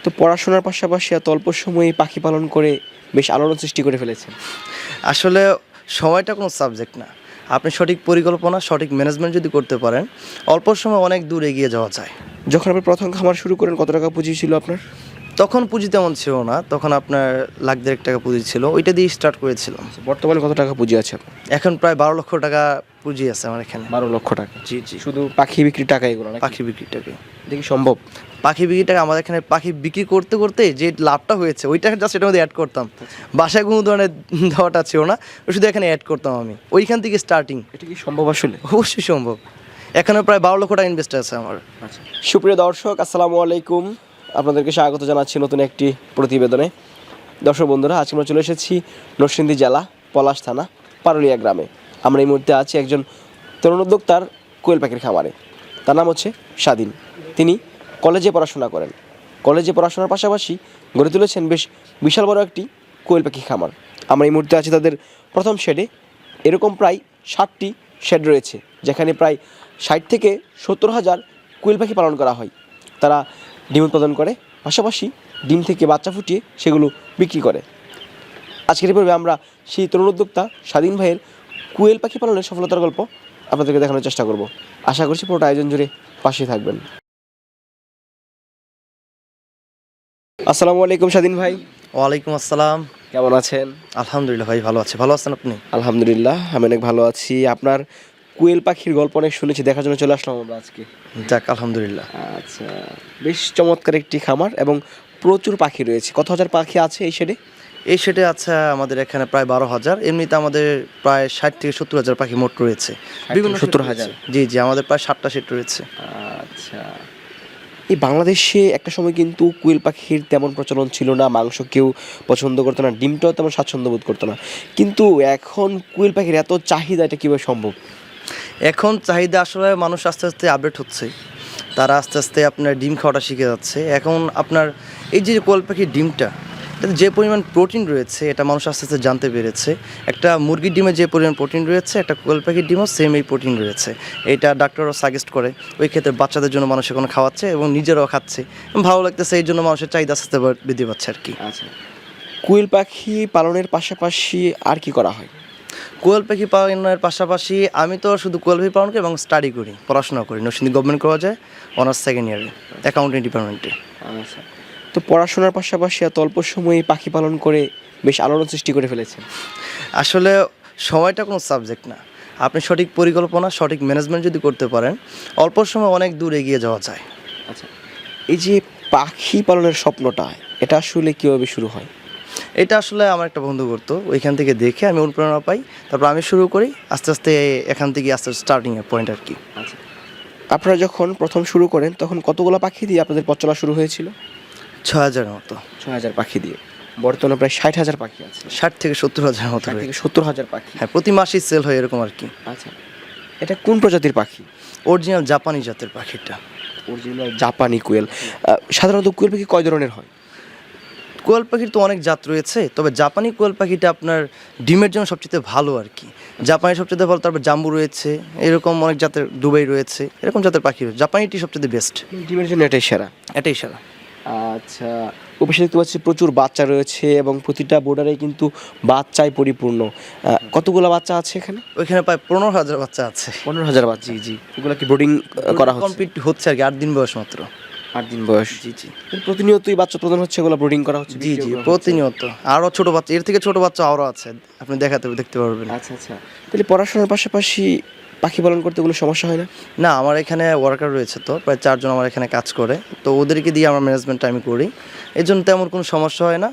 তো পড়াশোনার পাশাপাশি এত অল্প সময়ে পাখি পালন করে বেশ আলোড়ন সৃষ্টি করে ফেলেছেন। আসলে সময়টা কোনো সাবজেক্ট না। আপনি সঠিক পরিকল্পনা, সঠিক ম্যানেজমেন্ট যদি করতে পারেন, অল্প সময় অনেক দূর এগিয়ে যাওয়া যায়। যখন আপনি প্রথম খামার শুরু করেন কত টাকা পুঁজি ছিল আপনার? তখন পুঁজি তেমন ছিল না, তখন আপনার লাখ 1.5 টাকা পুঁজি ছিল, ওইটা দিয়ে স্টার্ট করেছিলাম। বর্তমানে কত টাকা পুঁজি আছে আপনার? এখন প্রায় 12 লক্ষ টাকা পুঁজি আছে আমার এখানে। 12 লক্ষ টাকা। জি জি, শুধু পাখি বিক্রির টাকা এগুলো নাকি? পাখি বিক্রিটাকে। দেখি সম্ভব? পাখি বিক্রিটাকে আমাদের এখানে পাখি বিক্রি করতে করতে যে লাভটা হয়েছে ওইটাকে জাস্ট এটার মধ্যে অ্যাড করতাম। বাসায় কোনো ধরনের দেওয়াটা ছিল না, শুধু এখানে অ্যাড করতাম আমি, ওইখান থেকে স্টার্টিং। এটা কি সম্ভব আসলে? অবশ্যই সম্ভব। এখানে প্রায় 12 লক্ষ টাকা ইনভেস্ট আছে আমার। আচ্ছা, সুপ্রিয় দর্শক আসসালামু আলাইকুম, আপনাদেরকে স্বাগত জানাচ্ছি নতুন একটি প্রতিবেদনে। দর্শক বন্ধুরা, আজকে আমরা চলে এসেছি নরসিংদী জেলা পলাশ থানা পারুলিয়া গ্রামে। আমরা এই মুহূর্তে আছি একজন তরুণ উদ্যোক্তার কোয়েল পাখির খামারে। তার নাম হচ্ছে স্বাধীন। তিনি কলেজে পড়াশোনা করেন। কলেজে পড়াশোনার পাশাপাশি গড়ে তুলেছেন বেশ বিশাল বড় একটি কোয়েল পাখি খামার। আমরা এই মুহূর্তে আছি তাদের প্রথম শেডে। এরকম প্রায় 60টি শেড রয়েছে, যেখানে প্রায় 60 থেকে 70 হাজার কোয়েল পাখি পালন করা হয়। তারা ডিম উৎপাদন করে, পাশাপাশি ডিম থেকে বাচ্চা ফুটিয়ে সেগুলো বিক্রি করে। আজকের এই পর্বে আমরা সেই তরুণ উদ্যোক্তা স্বাধীন ভাইয়ের কোয়েল পাখি পালনের সফলতার গল্প আপনাদেরকে দেখানোর চেষ্টা করব। আশা করছি পুরোটা আয়োজন জুড়ে পাশে থাকবেন। আসসালামু আলাইকুম স্বাধীন ভাই। ওয়ালাইকুম আসসালাম। কেমন আছেন? আলহামদুলিল্লাহ ভাই, ভালো আছি। ভালো আছেন আপনি? আলহামদুলিল্লাহ, আমি অনেক ভালো আছি। আপনার কোয়েল পাখির গল্প অনেক শুনেছি, দেখার জন্য চলে আসলাম আমরা আজকে। যাক আলহামদুলিল্লাহ। আচ্ছা, বেশ চমৎকার একটি খামার এবং প্রচুর পাখি রয়েছে। কত হাজার পাখি আছে এই শেডে? এই সেটে আছে আমাদের এখানে প্রায় 12,000। এমনিতে আমাদের প্রায় 60 থেকে 70 হাজার পাখি মোট রয়েছে। বিভিন্ন 70,000? জি জি, আমাদের প্রায় 7টা সেট রয়েছে। আচ্ছা, এই বাংলাদেশে একটা সময় কিন্তু কোয়েল পাখির তেমন প্রচলন ছিল না, মাংস কেউ পছন্দ করতো না, ডিমটাও তেমন স্বাচ্ছন্দ্য বোধ করতো না, কিন্তু এখন কোয়েল পাখির এত চাহিদা, এটা কীভাবে সম্ভব? এখন চাহিদা আসলে মানুষ আস্তে আস্তে আপডেট হচ্ছে, তারা আস্তে আস্তে আপনার ডিম খাওয়াটা শিখে যাচ্ছে। এখন আপনার এই যে কোয়েল পাখির ডিমটা, এটাতে যে পরিমাণ প্রোটিন রয়েছে এটা মানুষ আস্তে আস্তে জানতে পেরেছে। একটা মুরগির ডিমে যে পরিমাণ প্রোটিন রয়েছে, একটা কোয়েল পাখির ডিমও সেম এই প্রোটিন রয়েছে। এটা ডাক্তারও সাজেস্ট করে, ওই ক্ষেত্রে বাচ্চাদের জন্য মানুষ এখন খাওয়াচ্ছে এবং নিজেরাও খাচ্ছে, ভালো লাগতেছে। এই জন্য মানুষের চাহিদা আস্তে আস্তে বৃদ্ধি পাচ্ছে আর কি। আচ্ছা, কোয়েল পাখি পালনের পাশাপাশি আর কি করা হয়? কোয়েল পাখি পালনের পাশাপাশি আমি তো শুধু কোয়েল পাখি পালন করি এবং স্টাডি করি, পড়াশোনা করি নরসিংদী গভর্নমেন্ট কলেজে, অনার্স সেকেন্ড ইয়ারে, অ্যাকাউন্টিং ডিপার্টমেন্টে। আচ্ছা, তো পড়াশোনার পাশাপাশি এত অল্প সময়ে পাখি পালন করে বেশ আলোড়ন সৃষ্টি করে ফেলেছেন। আসলে সময়টা কোনো সাবজেক্ট না। আপনি সঠিক পরিকল্পনা, সঠিক ম্যানেজমেন্ট যদি করতে পারেন, অল্প সময় অনেক দূর এগিয়ে যাওয়া যায়। আচ্ছা, এই যে পাখি পালনের স্বপ্নটা, এটা আসলে কীভাবে শুরু হয়? এটা আসলে আমার একটা বন্ধু করতো, ওইখান থেকে দেখে আমি অনুপ্রেরণা পাই, তারপর আমি শুরু করি। আস্তে আস্তে এখান থেকে আস্তে স্টার্টিংয়ের পয়েন্ট আর কি। আচ্ছা, আপনারা যখন প্রথম শুরু করেন তখন কতগুলো পাখি দিয়ে আপনাদের পথ চলা শুরু হয়েছিল? 6,000 মতো। 6,000 পাখি দিয়ে। বর্তমানে প্রায় 60,000 পাখি আছে। 60 থেকে 70 হাজার মতো 60 রয়েছে। থেকে 70,000 পাখি। হ্যাঁ, প্রতি মাসেই সেল হয় এরকম আর কি। আচ্ছা, এটা কোন প্রজাতির পাখি? অরিজিনাল জাপানি জাতের পাখিটা। অরিজিনাল জাপানি কোয়েল। সাধারণত কোয়েল পাখি কয় ধরনের হয়? কোয়েল পাখির তো অনেক জাত রয়েছে, তবে জাপানি কোয়েল পাখিটা আপনার ডিমের জন্য সবচেয়ে ভালো আর কি। জাপানি সবচেয়ে ভালো, তারপর জাম্বু রয়েছে, এরকম অনেক জাতের, দুবাই রয়েছে, এরকম জাতের পাখি রয়েছে। জাপানিটি সবচেয়ে বেস্ট, ডিমের জন্য এটাই সেরা। এটাই সারা। আচ্ছা, অবশ্যই দেখতে পাচ্ছি প্রচুর বাচ্চা রয়েছে এবং প্রতিটা বোর্ডারে কিন্তু বাচ্চায় পরিপূর্ণ। কতগুলো বাচ্চা আছে এখানে? ওইখানে প্রায় 15,000 বাচ্চা আছে। 15,000 বাচ্চা? জি জি। এগুলো কি ব্রিডিং করা হচ্ছে? কমপ্লিট হচ্ছে আর কি, 8 দিন বয়স মাত্র। 8 দিন বয়স? জি জি প্রতিনিয়তই বাচ্চা উৎপাদন হচ্ছে, এগুলো ব্রিডিং করা হচ্ছে? জি জি, প্রতিনিয়ত। আরও ছোট বাচ্চা, এর থেকে ছোট বাচ্চা আরও আছে, আপনি দেখতে পারবেন। আচ্ছা আচ্ছা, তাহলে পড়াশোনার পাশাপাশি পাখি পালন করতে কোনো সমস্যা হয় না? না, আমার এখানে ওয়ার্কার রয়েছে, তো প্রায় 4 জন আমার এখানে কাজ করে, তো ওদেরকে দিয়ে আমার ম্যানেজমেন্টটা আমি করি, এই জন্য তেমন কোনো সমস্যা হয় না।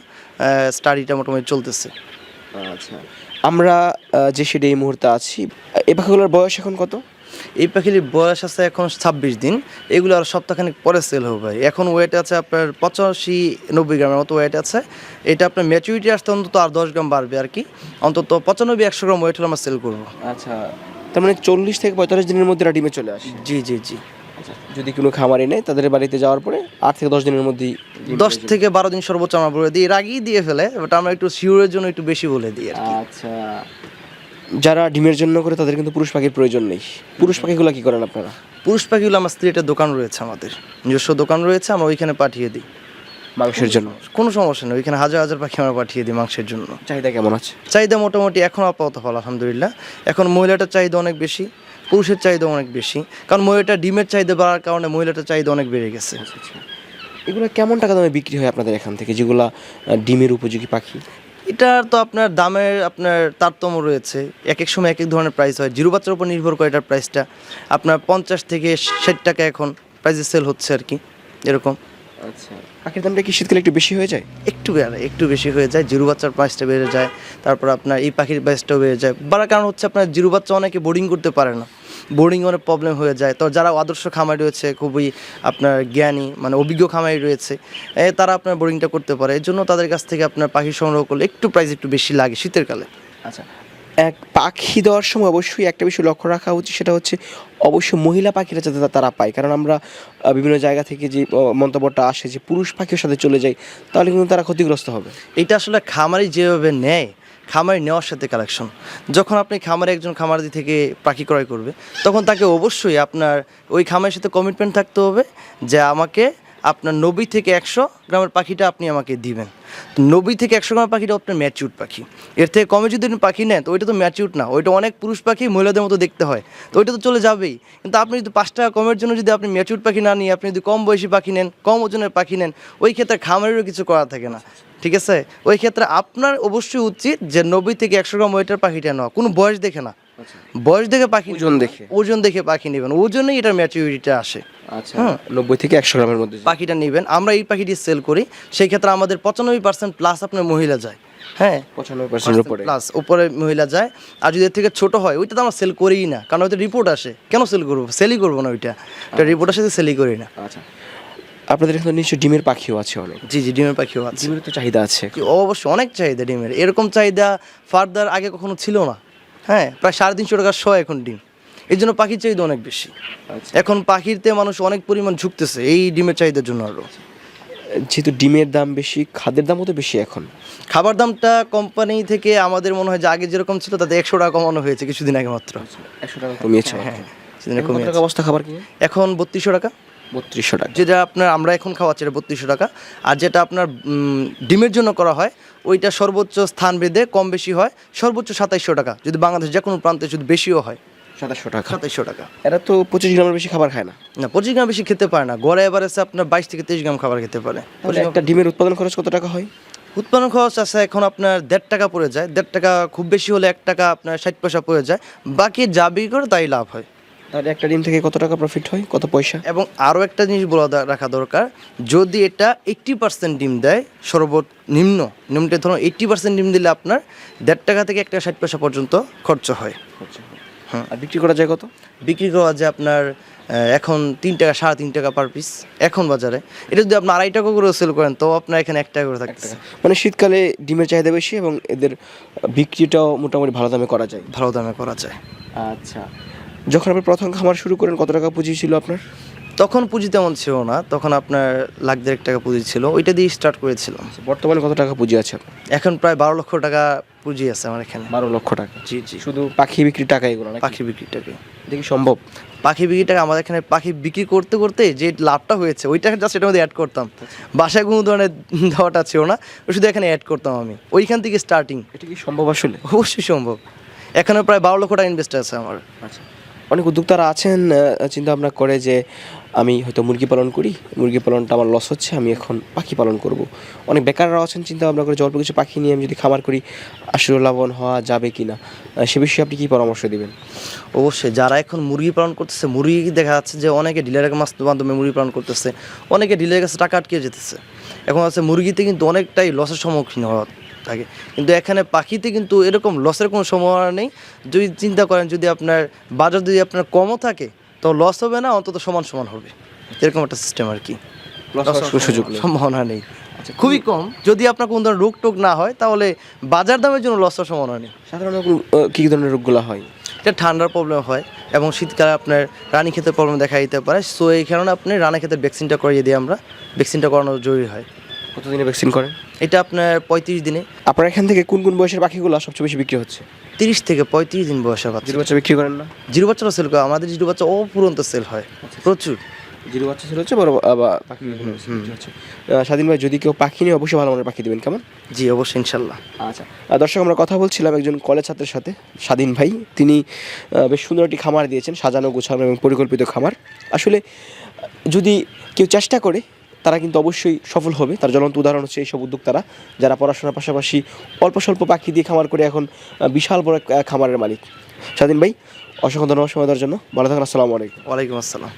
স্টাডিটা মোটামুটি চলতেছে। আচ্ছা, আমরা যে শেডে এই মুহূর্তে আছি, এই পাখিগুলোর বয়স এখন কত? এই পাখির বয়স আছে এখন 26 দিন। এগুলো আর সপ্তাহখানেক পরে সেল হবে ভাই। এখন ওয়েট আছে আপনার 85-90 গ্রামের মতো ওয়েট আছে। এটা আপনার ম্যাচুরিটি আসতে অন্তত আর 10 গ্রাম বাড়বে আর কি। অন্তত 95-100 গ্রাম ওয়েট হলে আমরা সেল করবো। আচ্ছা, তার মানে 40 থেকে 45 দিনের মধ্যে এরা ডিমে চলে আসে? জি জি জি। আচ্ছা, যদি কোনো খামারে নেয় তাদের বাড়িতে যাওয়ার পরে 8 থেকে 10 দিনের মধ্যেই 10 থেকে 12 দিন সর্বোচ্চ আমরা বলে দিই, এর আগেই দিয়ে ফেলে, বাট আমরা একটু শিওরের জন্য একটু বেশি বলে দিই আর কি। আচ্ছা, যারা ডিমের জন্য করে তাদের কিন্তু পুরুষ পাখির প্রয়োজন নেই। পুরুষ পাখিগুলো কি করেন আপনারা? পুরুষ পাখিগুলো আমার স্ত্রীর একটা দোকান রয়েছে, আমাদের নিজস্ব দোকান রয়েছে, আমরা ওইখানে পাঠিয়ে দিই। মাংসের জন্য কোনো সমস্যা নেই, ওইখানে হাজার হাজার পাখি আমরা পাঠিয়ে দিই মাংসের জন্য। চাহিদা কেমন আছে? চাহিদা মোটামুটি এখন আপাতত ভালো, আলহামদুলিল্লাহ। এখন মহিলাটার চাহিদা অনেক বেশি, পুরুষের চাহিদা অনেক বেশি, কারণ মহিলাটা ডিমের চাহিদা বাড়ার কারণে মহিলাটার চাহিদা অনেক বেড়ে গেছে। এগুলো কেমন টাকা দামে বিক্রি হয় আপনাদের এখান থেকে, যেগুলা ডিমের উপযোগী পাখি? এটার তো আপনার দামের আপনার তারতম্য রয়েছে, এক এক সময় এক এক ধরনের প্রাইস হয়, জিরো বাচ্চার উপর নির্ভর করে এটার প্রাইসটা। আপনার 50 থেকে 60 টাকা এখন প্রাইসে সেল হচ্ছে আর কি, এরকম। আচ্ছা, পাখির দামটা কি শীতকালে একটু বেশি হয়ে যায়? একটু বেশি হয়ে যায়, জিরো বাচ্চার প্রাইসটা বেড়ে যায়, তারপর আপনার এই পাখির প্রাইসটাও বেড়ে যায়। বাড়ার কারণ হচ্ছে আপনার জিরো বাচ্চা অনেকে বোর্ডিং করতে পারে না, বোর্ডিং অনেক প্রবলেম হয়ে যায়। তো যারা আদর্শ খামারি রয়েছে, খুবই আপনার জ্ঞানী মানে অভিজ্ঞ খামারি রয়েছে, তারা আপনার বোর্ডিংটা করতে পারে, এই জন্য তাদের কাছ থেকে আপনার পাখি সংগ্রহ করলে একটু প্রাইস একটু বেশি লাগে শীতের কালে। আচ্ছা, এক পাখি দেওয়ার সময় অবশ্যই একটা বিষয় লক্ষ্য রাখা উচিত, সেটা হচ্ছে অবশ্যই মহিলা পাখিরা যাতে তারা পায়, কারণ আমরা বিভিন্ন জায়গা থেকে যে মন্তব্যটা আসে যে পুরুষ পাখির সাথে চলে যায়, তাহলে কিন্তু তারা ক্ষতিগ্রস্ত হবে। এটা আসলে খামারি যেভাবে নেয়, খামারি নেওয়ার সাথে কালেকশন। যখন আপনি খামারে একজন খামারি থেকে পাখি ক্রয় করবে, তখন তাকে অবশ্যই আপনার ওই খামারের সাথে কমিটমেন্ট থাকতে হবে যে আমাকে আপনার 90 থেকে 100 গ্রামের পাখিটা আপনি আমাকে দিবেন। তো 90 থেকে 100 গ্রামের পাখিটা আপনার ম্যাচিউড পাখি, এর থেকে কমে যদি আপনি পাখি নেন তো ওইটা তো ম্যাচিউড না, ওইটা অনেক পুরুষ পাখি মহিলাদের মতো দেখতে হয়, তো ওইটা তো চলে যাবেই। কিন্তু আপনি যদি 5 টাকা কমের জন্য যদি আপনি ম্যাচিউড পাখি না নিয়ে আপনি যদি কম বয়সী পাখি নেন, কম ওজনের পাখি নেন, ওই ক্ষেত্রে খামারেরও কিছু করা থাকে না, ঠিক আছে? ওই ক্ষেত্রে আপনার অবশ্যই উচিত যে 90 থেকে 100 গ্রাম ওয়েটের পাখিটা নেওয়া, কোনো বয়স দেখে না, বয়স দেখে পাখি, ওজন দেখে পাখি নেবেন, ওজনেই এটার ম্যাচুরিটিটা আসে। আচ্ছা, 90 থেকে 100 গ্রামের মধ্যে পাখিটা নেবেন। আমরা এই পাখিটি সেল করি, সেই ক্ষেত্রে আমাদের 95% প্লাস আপনার মহিলা যায়, হ্যাঁ 95% উপরে প্লাস উপরে মহিলা যায়। আর যদি এর থেকে ছোট হয় ওইটা তো আমরা সেল করিই না, কারণ ওইটা রিপোর্ট আসে, কেন সেল করবো? সেলই করবো না, ওইটা রিপোর্ট আসে, সেলই করি না। আচ্ছা, আপনাদের এখানে নিশ্চয়ই ডিমের পাখিও আছে অনেক? জি ডিমের পাখিও আছে। ডিমের তো চাহিদা আছে? অবশ্যই অনেক চাহিদা ডিমের, এরকম চাহিদা ফার্দার আগে কখনো ছিল না। হ্যাঁ, প্রায় 350 টাকা শ এখন ডিম, এই জন্য পাখির চাহিদা অনেক বেশি। এখন পাখিরতে মানুষ অনেক পরিমাণ ঝুঁকতেছে এই ডিমের চাহিদার জন্য। আরও যেহেতু ডিমের দাম বেশি, খাদ্যের দামও তো বেশি এখন। খাবার দামটা কোম্পানি থেকে আমাদের মনে হয় যে আগে যেরকম ছিল তাতে 100 টাকা কমানো হয়েছে কিছুদিন আগে মাত্র। 100 টাকা কমিয়েছে? হ্যাঁ, কত টাকা বস্তা খাবার কিনে? এখন 3200 টাকা। 3200 টাকা? যেটা আপনার আমরা এখন খাওয়াচ্ছি এটা 3200 টাকা। আর যেটা আপনার ডিমের জন্য করা হয় ওইটা সর্বোচ্চ স্থান ভেদে কম বেশি হয়, সর্বোচ্চ 2700 টাকা, যদি বাংলাদেশ যে কোনো প্রান্তে যদি বেশিও হয় 2700 টাকা। 2700 টাকা। এরা তো 25 গ্রামের বেশি খাবার খায় না? না, 25 গ্রাম বেশি খেতে পারে না, গড়ে এভারেজে আপনার 22 থেকে 23 গ্রাম খাবার খেতে পারে। একটা ডিমের উৎপাদন খরচ কত টাকা হয়? উৎপাদন খরচ আছে এখন আপনার 1.5 টাকা পড়ে যায়, 1.5 টাকা, খুব বেশি হলে 1 টাকা আপনার 60 পয়সা পড়ে যায়, বাকি যা বিক্রি করে তাই লাভ হয়। তাহলে একটা ডিম থেকে কত টাকা প্রফিট হয়, কত পয়সা? এবং আরও একটা জিনিস বলা রাখা দরকার, যদি এটা 80% ডিম দেয়, সর্বনিম্ন নিম্নটা ধরুন 80% ডিম দিলে আপনার 1.5 টাকা থেকে 1 টাকা 60 পয়সা পর্যন্ত খরচ হয়। হ্যাঁ, আর বিক্রি করা যায় কত? বিক্রি করা যায় আপনার এখন 3 টাকা 3.5 টাকা পার পিস এখন বাজারে। এটা যদি আপনি 2.5 টাকা করে সেল করেন তো আপনার এখানে 1 টাকা করে থাকতেছে। মানে শীতকালে ডিমের চাহিদা বেশি এবং এদের বিক্রিটাও মোটামুটি ভালো দামে করা যায়? ভালো দামে করা যায়। আচ্ছা, যখন আপনি প্রথম খামার শুরু করেন কত টাকা পুঁজি ছিল আপনার? তখন পুঁজি তেমন ছিল না, তখন আপনার 1,00,000 টাকা পুঁজি ছিল, ওইটা দিয়ে স্টার্ট করেছিলাম। বর্তমানে কত টাকা পুঁজি আছে আপনার? এখন প্রায় 12 লক্ষ টাকা পুঁজি আছে আমার এখানে। 12 লক্ষ টাকা? জি জি, শুধু পাখি বিক্রির টাকা এগুলো? পাখি বিক্রির টাকা। দেখি সম্ভব? পাখি বিক্রি টাকা আমাদের এখানে পাখি বিক্রি করতে করতে যে লাভটা হয়েছে ওই টাকা জাস্ট এটার মধ্যে অ্যাড করতাম, বাসায় কোনো ধরনের দেওয়াটা ছিল না, শুধু এখানে অ্যাড করতাম আমি, ওইখান থেকে স্টার্টিং। এটা কি সম্ভব আসলে? অবশ্যই সম্ভব, এখানে প্রায় 12 লক্ষ টাকা ইনভেস্ট আছে আমার। আচ্ছা, অনেক উদ্যোক্তারা আছেন চিন্তা ভাবনা করে যে আমি হয়তো মুরগি পালন করি, মুরগি পালনটা আমার লস হচ্ছে, আমি এখন পাখি পালন করব। অনেক বেকাররাও আছেন চিন্তা ভাবনা করে যে অল্প কিছু পাখি নিয়ে আমি যদি খামার করি আসলে লাভবান হওয়া যাবে কি না, সে বিষয়ে আপনি কী পরামর্শ দেবেন? অবশ্যই যারা এখন মুরগি পালন করতেছে, মুরগি দেখা যাচ্ছে যে অনেকে ডিলারের মাধ্যমে মুরগি পালন করতেছে, অনেকে ডিলারের কাছে টাকা আটকে যেতেছে। এখন আছে মুরগিতে কিন্তু অনেকটাই লসের সম্মুখীন হওয়া থাকে, কিন্তু এখানে পাখিতে কিন্তু এরকম লসের কোনো সম্ভাবনা নেই। যদি চিন্তা করেন যদি আপনার বাজার যদি আপনার কমও থাকে তো লস হবে না, অন্তত সমান সমান হবে, এরকম একটা সিস্টেম আর কি। সুযোগ সম্ভাবনা নেই, খুবই কম। যদি আপনার কোনো ধরনের রোগ টোগ না হয় তাহলে বাজার দামের জন্য লসের সম্ভাবনা নেই। সাধারণত কী ধরনের রোগগুলো হয়? এটা ঠান্ডার প্রবলেম হয় এবং শীতকালে আপনার রানী ক্ষেতের প্রবলেম দেখা দিতে পারে, সো এই কারণে আপনি রানী ক্ষেতের ভ্যাকসিনটা করিয়ে দিই আমরা, ভ্যাকসিনটা করানো জরুরি হয়। কতদিনে ভ্যাকসিন করেন? এটা আপনার 35 দিনে। আপনার এখান থেকে কোন কোন বয়সের পাখিগুলো সবচেয়ে বেশি বিক্রি হচ্ছে? 30 থেকে 35 দিন বয়সের বাচ্চা। জিরো বাচ্চা বিক্রি করেন না? জিরো বাচ্চারও সেল করে, আমাদের জিরো বাচ্চা অপুরন্ত সেল হয় প্রচুর। জিরো বাচ্চা ছিল হচ্ছে বড় পাখি হচ্ছে। স্বাধীন ভাই, যদি কেউ পাখি নিয়ে অবশ্যই ভালো মানের পাখি দেবেন, কেমন? জি অবশ্যই ইনশাল্লাহ। আচ্ছা দর্শক, আমরা কথা বলছিলাম একজন কলেজ ছাত্রের সাথে, স্বাধীন ভাই। তিনি বেশ সুন্দর একটি খামার দিয়েছেন, সাজানো গোছানো এবং পরিকল্পিত খামার। আসলে যদি কেউ চেষ্টা করে তারা কিন্তু অবশ্যই সফল হবে। তার জ্বলন্ত উদাহরণ হচ্ছে এইসব উদ্যোক্তারা, যারা পড়াশোনার পাশাপাশি অল্প স্বল্প পাখি দিয়ে খামার করে এখন বিশাল বড় এক খামারের মালিক। স্বাধীন ভাই, অসংখ্য ধন্যবাদ সময় দেওয়ার জন্য। ভালো থাকুন, আসসালামু আলাইকুম। ওয়ালাইকুম আসসালাম।